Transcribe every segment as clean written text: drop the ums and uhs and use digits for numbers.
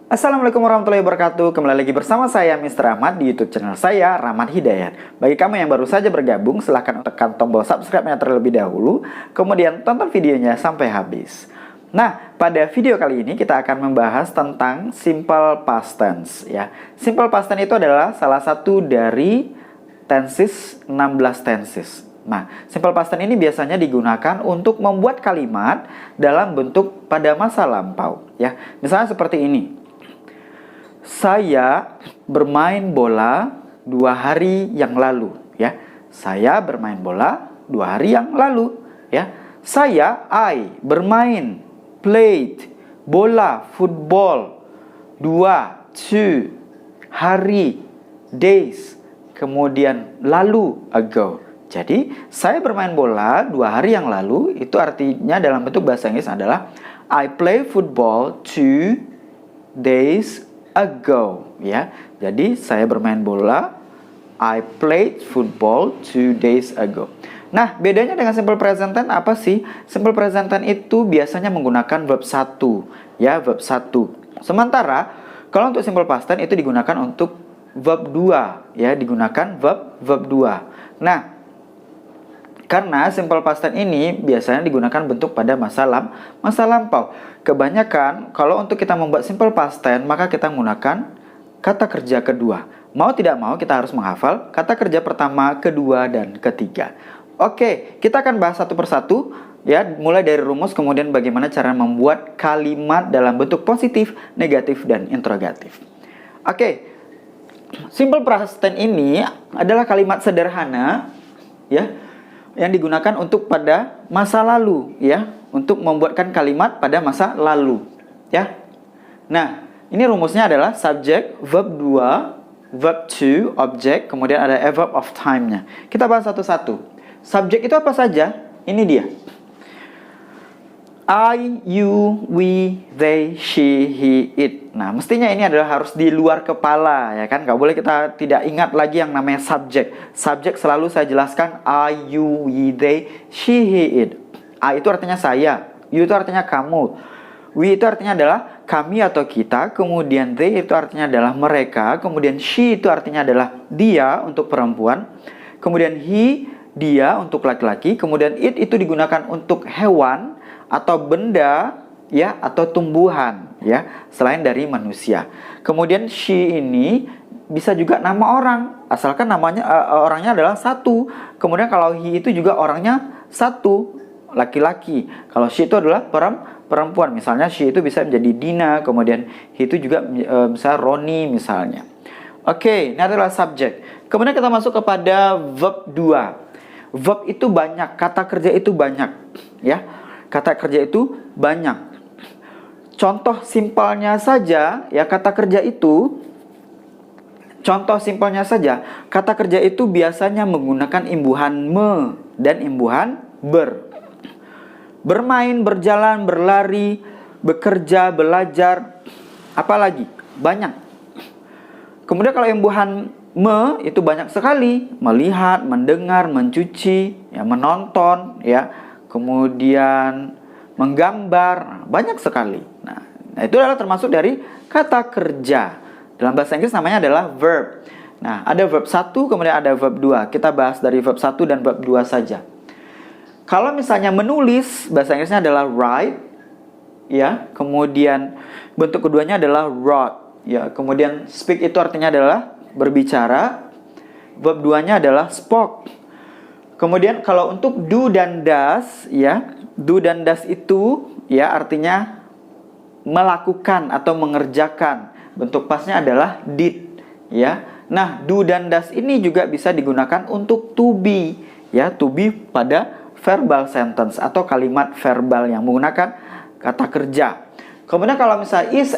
Assalamualaikum warahmatullahi wabarakatuh. Kembali lagi bersama saya Mr. Ahmad di YouTube channel saya, Rahmat Hidayat. Bagi kamu yang baru saja bergabung, silahkan tekan tombol subscribe-nya terlebih dahulu, kemudian tonton videonya sampai habis. Nah, pada video kali ini kita akan membahas tentang simple past tense ya. Simple past tense itu adalah salah satu dari tenses 16 tenses. Nah, simple past tense ini biasanya digunakan untuk membuat kalimat dalam bentuk pada masa lampau ya. Misalnya seperti ini. Saya bermain bola 2 hari yang lalu ya. Saya bermain bola 2 hari yang lalu ya. I bermain played bola football 2 hari days kemudian lalu ago. Jadi saya bermain bola 2 hari yang lalu itu artinya dalam bentuk bahasa Inggris adalah I play football 2 days ago ya. Jadi saya bermain bola I played football 2 days ago. Nah, bedanya dengan simple present tense apa sih? Simple present tense itu biasanya menggunakan verb 1 ya, verb 1. Sementara kalau untuk simple past tense itu digunakan untuk verb 2 ya, digunakan verb 2. Nah, karena simple past tense ini biasanya digunakan bentuk pada masa lampau. Kebanyakan kalau untuk kita membuat simple past tense maka kita menggunakan kata kerja kedua. Mau tidak mau kita harus menghafal kata kerja pertama, kedua, dan ketiga. Oke, kita akan bahas satu persatu ya, mulai dari rumus kemudian bagaimana cara membuat kalimat dalam bentuk positif, negatif, dan interrogatif. Oke, simple past tense ini adalah kalimat sederhana ya, yang digunakan untuk pada masa lalu ya, untuk membuatkan kalimat pada masa lalu ya. Nah, ini rumusnya adalah subject, verb 2, verb 2, object, kemudian ada verb of time-nya. Kita bahas satu-satu. Subject itu apa saja? Ini dia. I, you, we, they, she, he, it. Nah, mestinya ini adalah harus di luar kepala ya kan. Gak boleh kita tidak ingat lagi yang namanya subject. Subject selalu saya jelaskan I, you, we, they, she, he, it. I itu artinya saya, you itu artinya kamu, we itu artinya adalah kami atau kita, kemudian they itu artinya adalah mereka, kemudian she itu artinya adalah dia untuk perempuan, kemudian he dia untuk laki-laki, kemudian it itu digunakan untuk hewan atau benda ya, atau tumbuhan ya, selain dari manusia. Kemudian she ini bisa juga nama orang, asalkan namanya orangnya adalah satu. Kemudian kalau he itu juga orangnya satu, laki-laki. Kalau she itu adalah perempuan, misalnya she itu bisa menjadi Dina, kemudian he itu juga misalnya Roni misalnya. Oke, ini adalah subjek. Kemudian kita masuk kepada verb 2. Verb itu banyak, kata kerja itu banyak ya. Kata kerja itu banyak. Contoh simpelnya saja ya, kata kerja itu, contoh simpelnya saja, kata kerja itu biasanya menggunakan imbuhan me dan imbuhan ber. Bermain, berjalan, berlari, bekerja, belajar, apalagi banyak. Kemudian kalau imbuhan me itu banyak sekali, melihat, mendengar, mencuci, ya, menonton, ya, kemudian menggambar, banyak sekali. Nah, itu adalah termasuk dari kata kerja. Dalam bahasa Inggris namanya adalah verb. Nah, ada verb 1, kemudian ada verb 2. Kita bahas dari verb 1 dan verb 2 saja. Kalau misalnya menulis, bahasa Inggrisnya adalah write, ya. Kemudian bentuk keduanya adalah wrote, ya. Kemudian speak itu artinya adalah berbicara. Verb 2-nya adalah spoke. Kemudian kalau untuk do dan does, ya, do dan does itu ya artinya melakukan atau mengerjakan. Bentuk pasnya adalah did, ya. Nah, do dan does ini juga bisa digunakan untuk to be, ya, to be pada verbal sentence atau kalimat verbal yang menggunakan kata kerja. Kemudian kalau misalnya is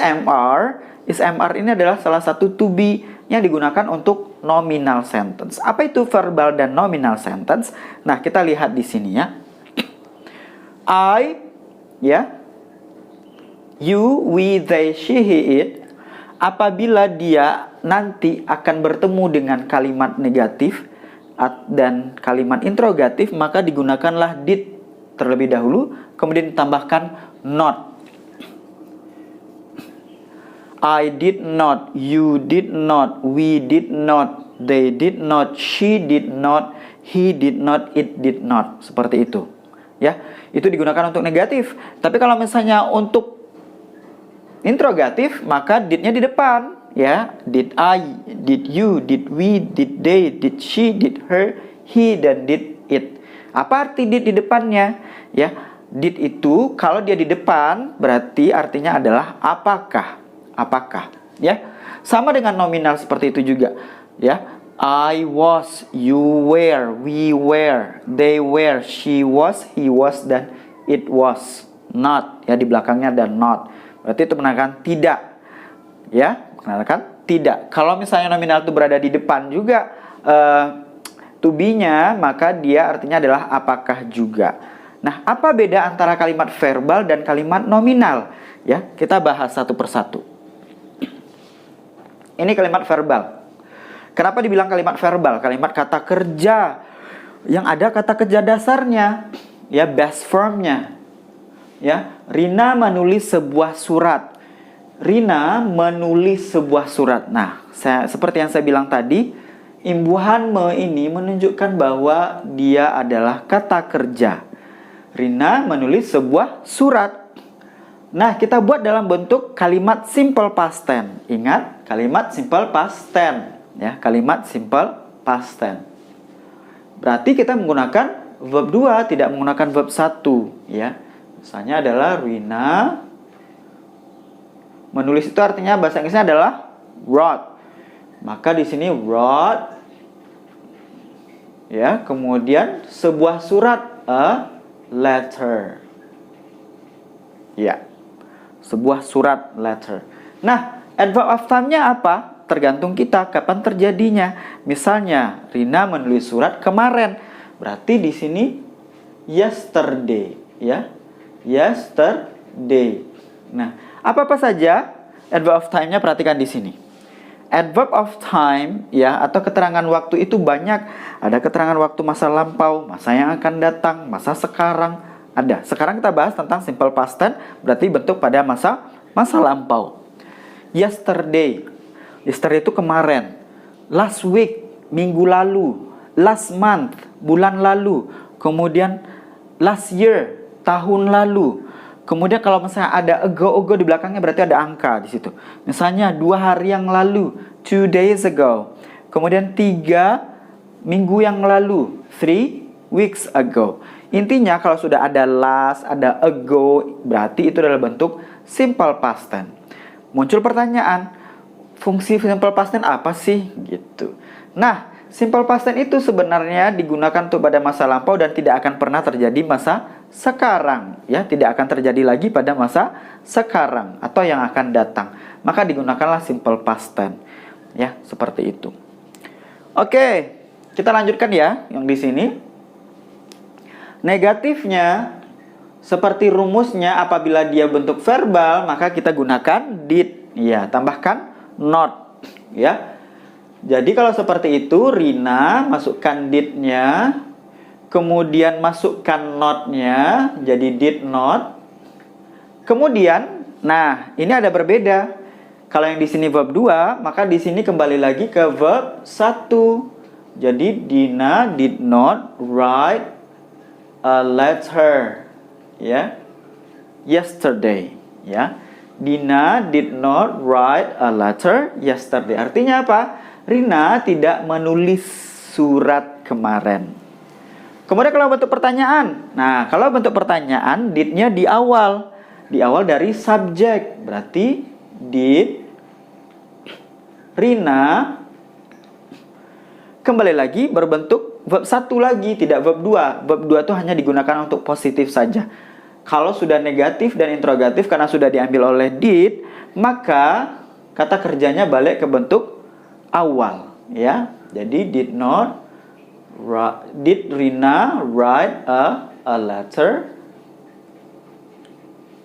MR ini adalah salah satu to be yang digunakan untuk nominal sentence. Apa itu verbal dan nominal sentence? Nah, kita lihat di sini ya. I, ya, you, we, they, she, he, it. Apabila dia nanti akan bertemu dengan kalimat negatif dan kalimat interrogatif, maka digunakanlah did terlebih dahulu, kemudian ditambahkan not. I did not, you did not, we did not, they did not, she did not, he did not, it did not. Seperti itu. Ya, itu digunakan untuk negatif. Tapi kalau misalnya untuk interrogatif, maka did-nya di depan. Ya, did I, did you, did we, did they, did she, did her, he, dan did it. Apa arti did di depannya? Ya, did itu kalau dia di depan berarti artinya adalah apakah. Apakah, ya. Sama dengan nominal seperti itu juga, ya. I was, you were, we were, they were, she was, he was, dan it was. Not, ya, di belakangnya ada not. Berarti itu menandakan tidak, ya, menandakan tidak. Kalau misalnya nominal itu berada di depan juga to be-nya, maka dia artinya adalah apakah juga. Nah, apa beda antara kalimat verbal dan kalimat nominal? Ya, kita bahas satu persatu. Ini kalimat verbal. Kenapa dibilang kalimat verbal? Kalimat kata kerja yang ada kata kerja dasarnya, ya, base formnya. Ya, Rina menulis sebuah surat. Rina menulis sebuah surat. Nah, seperti yang saya bilang tadi, imbuhan me ini menunjukkan bahwa dia adalah kata kerja. Rina menulis sebuah surat. Nah, kita buat dalam bentuk kalimat simple past tense. Ingat, kalimat simple past tense, ya, kalimat simple past tense. Berarti kita menggunakan verb 2, tidak menggunakan verb 1, ya. Misalnya adalah Rina menulis, itu artinya bahasa Inggrisnya adalah wrote. Maka di sini wrote, ya, kemudian sebuah surat, a letter. Ya. Sebuah surat, letter. Nah, adverb of time-nya apa? Tergantung kita kapan terjadinya. Misalnya, Rina menulis surat kemarin. Berarti di sini yesterday, ya. Yesterday. Nah, apa-apa saja adverb of time-nya, perhatikan di sini. Adverb of time, ya, atau keterangan waktu itu banyak. Ada keterangan waktu masa lampau, masa yang akan datang, masa sekarang. Ada. Sekarang kita bahas tentang simple past tense, berarti bentuk pada masa lampau. Yesterday. Yesterday itu kemarin. Last week, minggu lalu. Last month, bulan lalu. Kemudian last year, tahun lalu. Kemudian kalau misalnya ada ago di belakangnya berarti ada angka di situ. Misalnya 2 hari yang lalu, 2 days ago. Kemudian 3 minggu yang lalu, 3 weeks ago. Intinya kalau sudah ada last, ada ago, berarti itu adalah bentuk simple past tense. Muncul pertanyaan, fungsi simple past tense apa sih? Gitu. Nah, simple past tense itu sebenarnya digunakan untuk pada masa lampau dan tidak akan pernah terjadi masa sekarang, ya, tidak akan terjadi lagi pada masa sekarang atau yang akan datang. Maka digunakanlah simple past tense, ya, seperti itu. Oke, kita lanjutkan ya yang di sini. Negatifnya seperti rumusnya, apabila dia bentuk verbal maka kita gunakan did, ya, tambahkan not, ya. Jadi kalau seperti itu, Rina masukkan did-nya, kemudian masukkan not-nya, jadi did not. Kemudian, nah, ini ada berbeda. Kalau yang di sini verb 2, maka di sini kembali lagi ke verb 1. Jadi Dina did not write a letter, ya, yesterday, ya. Dina did not write a letter yesterday. Artinya apa? Rina tidak menulis surat kemarin. Kemudian kalau bentuk pertanyaan. Nah, kalau bentuk pertanyaan, did-nya di awal. Di awal dari subjek. Berarti did Rina, kembali lagi berbentuk verb 1 lagi, tidak verb 2. Verb 2 itu hanya digunakan untuk positif saja. Kalau sudah negatif dan interrogatif karena sudah diambil oleh did, maka kata kerjanya balik ke bentuk awal, ya. Jadi did Rina write a letter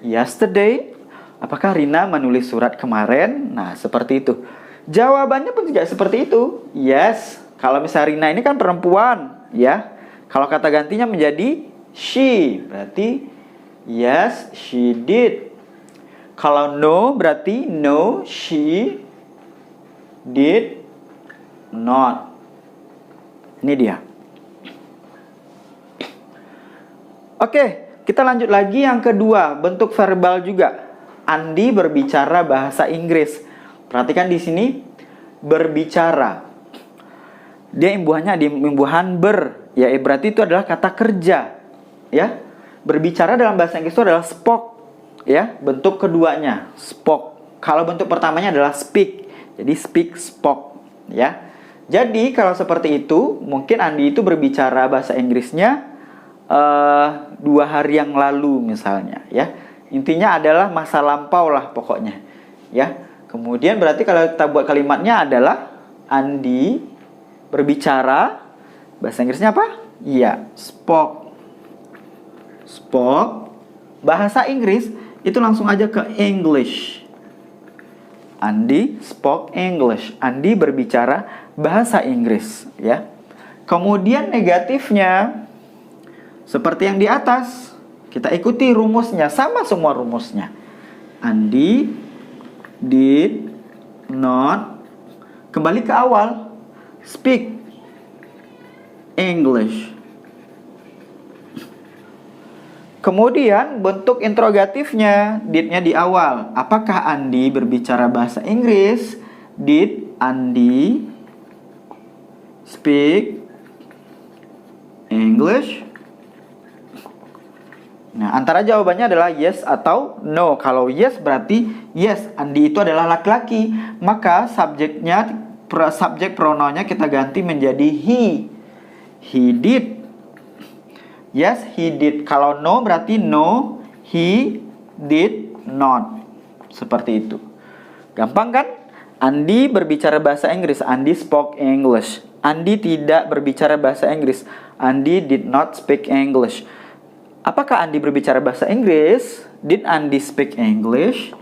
yesterday? Apakah Rina menulis surat kemarin? Nah, seperti itu. Jawabannya pun juga seperti itu. Yes. Kalau misalnya Rina ini kan perempuan, ya. Kalau kata gantinya menjadi she, berarti yes, she did. Kalau no berarti no, she did not. Ini dia. Oke, kita lanjut lagi yang kedua, bentuk verbal juga. Andi berbicara bahasa Inggris. Perhatikan di sini berbicara. Dia imbuhannya di imbuhan ber, ya berarti itu adalah kata kerja, ya. Berbicara dalam bahasa Inggris itu adalah spoke, ya. Bentuk keduanya spoke. Kalau bentuk pertamanya adalah speak. Jadi speak, spoke, ya. Jadi kalau seperti itu, mungkin Andi itu berbicara bahasa Inggrisnya 2 hari yang lalu misalnya, ya. Intinya adalah masa lampau lah pokoknya, ya. Kemudian berarti kalau kita buat kalimatnya adalah Andi berbicara, bahasa Inggrisnya apa? Iya, spoke. Spoke. Bahasa Inggris itu langsung aja ke English. Andi spoke English. Andi berbicara bahasa Inggris, ya. Kemudian negatifnya seperti yang di atas. Kita ikuti rumusnya, sama semua rumusnya. Andi did not, kembali ke awal, speak English. Kemudian bentuk interrogatifnya, did-nya di awal. Apakah Andi berbicara bahasa Inggris? Did Andi speak English? Nah, antara jawabannya adalah yes atau no. Kalau yes berarti yes, Andi itu adalah laki-laki. Maka subjeknya, subjek pronounnya kita ganti menjadi he. He did. Yes, he did. Kalau no berarti no, he did not. Seperti itu. Gampang kan? Andi berbicara bahasa Inggris. Andi spoke English. Andi tidak berbicara bahasa Inggris. Andi did not speak English. Apakah Andi berbicara bahasa Inggris? Did Andi speak English?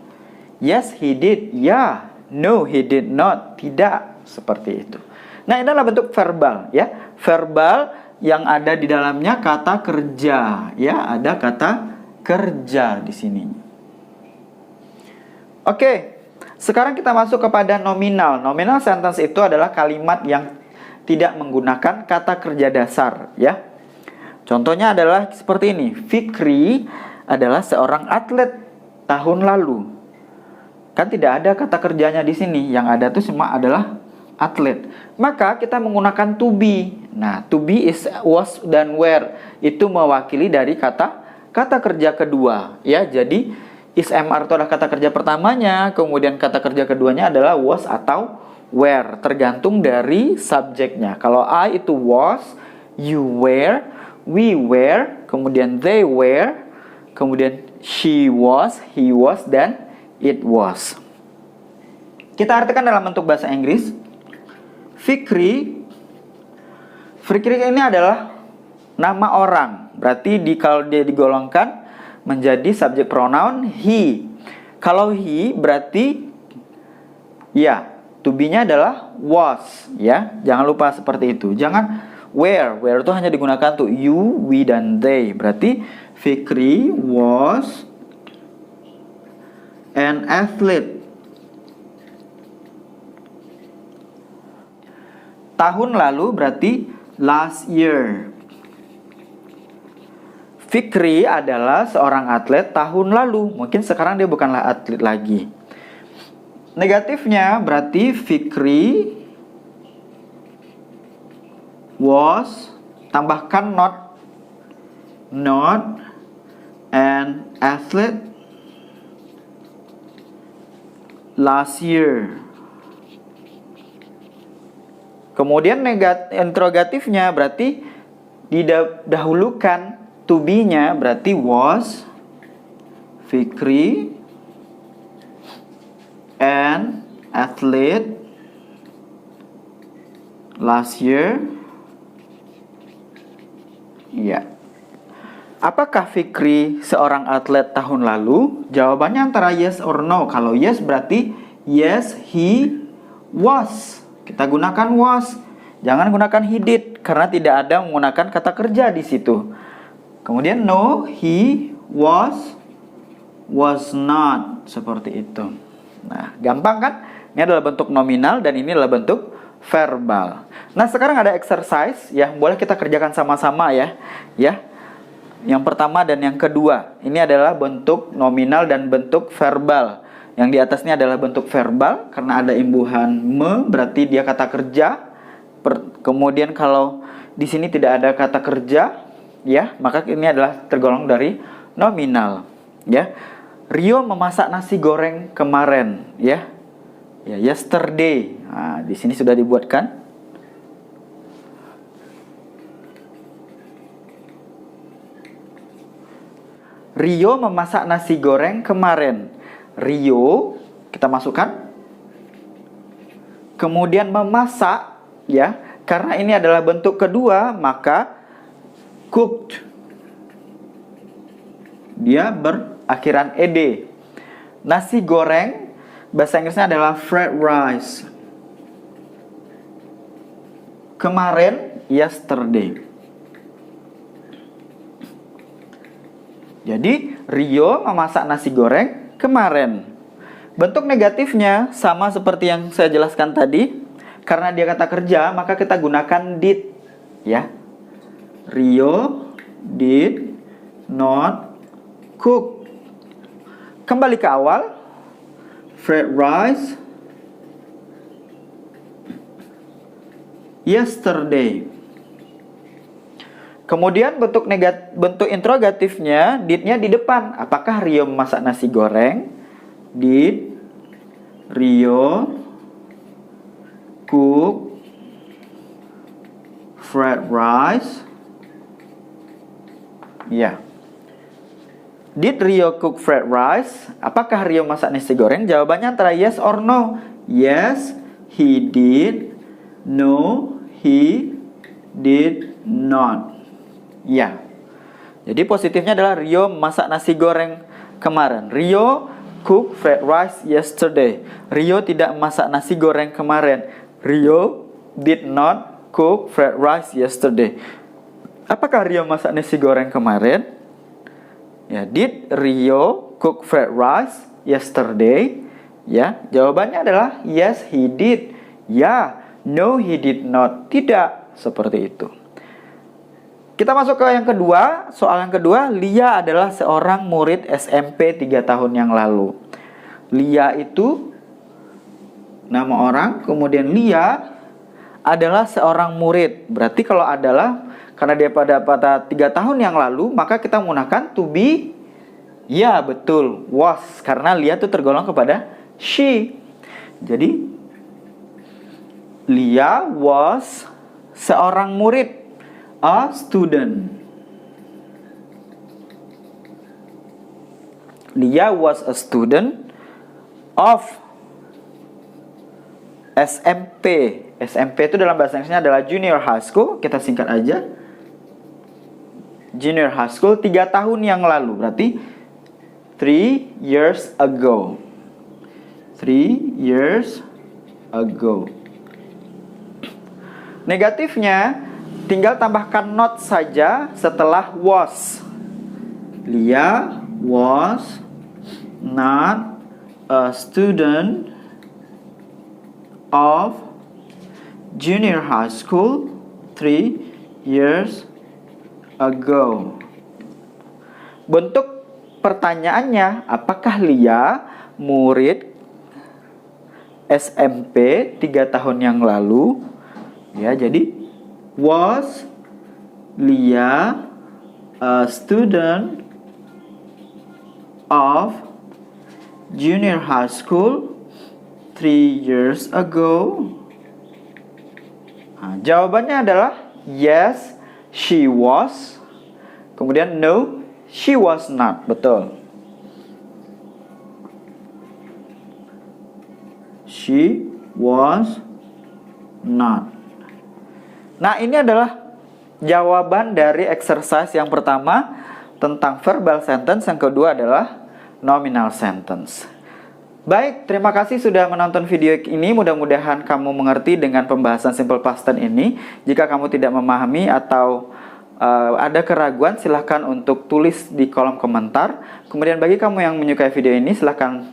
Yes, he did. Ya. No, he did not. Tidak. Seperti itu. Nah, ini adalah bentuk verbal, ya. Verbal yang ada di dalamnya kata kerja, ya. Ada kata kerja di sini. Oke. Sekarang kita masuk kepada nominal. Nominal sentence itu adalah kalimat yang tidak menggunakan kata kerja dasar, ya. Contohnya adalah seperti ini. Fikri adalah seorang atlet tahun lalu. Kan tidak ada kata kerjanya di sini. Yang ada tuh cuma adalah atlet. Maka kita menggunakan to be. Nah, to be is was dan were. Itu mewakili dari kata kerja kedua, ya. Jadi is mr itu adalah kata kerja pertamanya, kemudian kata kerja keduanya adalah was atau were, tergantung dari subjeknya. Kalau I itu was, you were, we were, kemudian they were, kemudian she was, he was, dan it was. Kita artikan dalam bentuk bahasa Inggris. Fikri ini adalah nama orang. Berarti kalau dia digolongkan menjadi subjek pronoun he. Kalau he berarti ya, to be-nya adalah was, ya. Jangan lupa seperti itu. Jangan where itu hanya digunakan untuk you, we, dan they. Berarti Fikri was an athlete. Tahun lalu berarti last year. Fikri adalah seorang atlet tahun lalu. Mungkin sekarang dia bukanlah atlet lagi. Negatifnya berarti Fikri was, tambahkan not an athlete last year. Kemudian interrogatifnya berarti didahulukan to be-nya, berarti was Fikri an athlete last year. Ya. Apakah Fikri seorang atlet tahun lalu? Jawabannya antara yes or no. Kalau yes berarti yes, he was. Kita gunakan was. Jangan gunakan he did karena tidak ada menggunakan kata kerja di situ. Kemudian no, he was was not, seperti itu. Nah, gampang kan? Ini adalah bentuk nominal dan ini adalah bentuk verbal. Nah, sekarang ada exercise ya, boleh kita kerjakan sama-sama ya. Ya. Yang pertama dan yang kedua. Ini adalah bentuk nominal dan bentuk verbal. Yang di atasnya adalah bentuk verbal karena ada imbuhan me, berarti dia kata kerja. Kemudian kalau di sini tidak ada kata kerja, ya, maka ini adalah tergolong dari nominal, ya. Rio memasak nasi goreng kemarin, ya. Ya, yesterday. Nah, di sini sudah dibuatkan. Rio memasak nasi goreng kemarin. Rio kita masukkan. Kemudian memasak, ya. Karena ini adalah bentuk kedua, maka cooked. Dia berakhiran ed. Nasi goreng bahasa Inggrisnya adalah fried rice. Kemarin, yesterday. Jadi, Rio memasak nasi goreng kemarin. Bentuk negatifnya sama seperti yang saya jelaskan tadi. Karena dia kata kerja, maka kita gunakan did, ya. Rio did not cook. Kembali ke awal. Fried rice yesterday. Kemudian bentuk interrogatifnya, did-nya di depan. Apakah Rio memasak nasi goreng? Did Rio cook fried rice? Ya. Did Rio cook fried rice? Apakah Rio masak nasi goreng? Jawabannya antara yes or no. Yes, he did. No, he did not. Ya. Jadi positifnya adalah Rio masak nasi goreng kemarin. Rio cook fried rice yesterday. Rio tidak masak nasi goreng kemarin. Rio did not cook fried rice yesterday. Apakah Rio masak nasi goreng kemarin? Ya, did Rio cook fried rice yesterday? Ya, jawabannya adalah yes, he did. Ya, no, he did not. Tidak, seperti itu. Kita masuk ke yang kedua. Soal yang kedua, Lia adalah seorang murid SMP 3 tahun yang lalu. Lia itu nama orang, kemudian Lia adalah seorang murid. Berarti kalau adalah, karena dia pada 3 tahun yang lalu, maka kita menggunakan to be. Ya, betul, was. Karena Lia itu tergolong kepada she. Jadi, Lia was seorang murid, a student. Lia was a student of SMP. SMP itu dalam bahasa Inggrisnya adalah junior high school. Kita singkat aja. Junior high school 3 tahun yang lalu. Berarti 3 years ago. 3 years ago. Negatifnya, tinggal tambahkan not saja setelah was. Lia was not a student of junior high school 3 years ago. Bentuk pertanyaannya, apakah Lia murid SMP 3 tahun yang lalu? Ya, jadi was Lia a student of junior high school 3 years ago? Nah, jawabannya adalah yes, she was. Kemudian no, she was not. Betul. She was not. Nah, ini adalah jawaban dari exercise yang pertama tentang verbal sentence, yang kedua adalah nominal sentence. Baik, terima kasih sudah menonton video ini. Mudah-mudahan kamu mengerti dengan pembahasan simple past tense ini. Jika kamu tidak memahami atau ada keraguan, silahkan untuk tulis di kolom komentar. Kemudian bagi kamu yang menyukai video ini, silahkan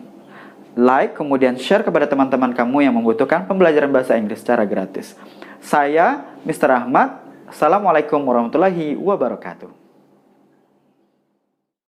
like, kemudian share kepada teman-teman kamu yang membutuhkan pembelajaran bahasa Inggris secara gratis. Saya, Mr. Ahmad. Assalamualaikum warahmatullahi wabarakatuh.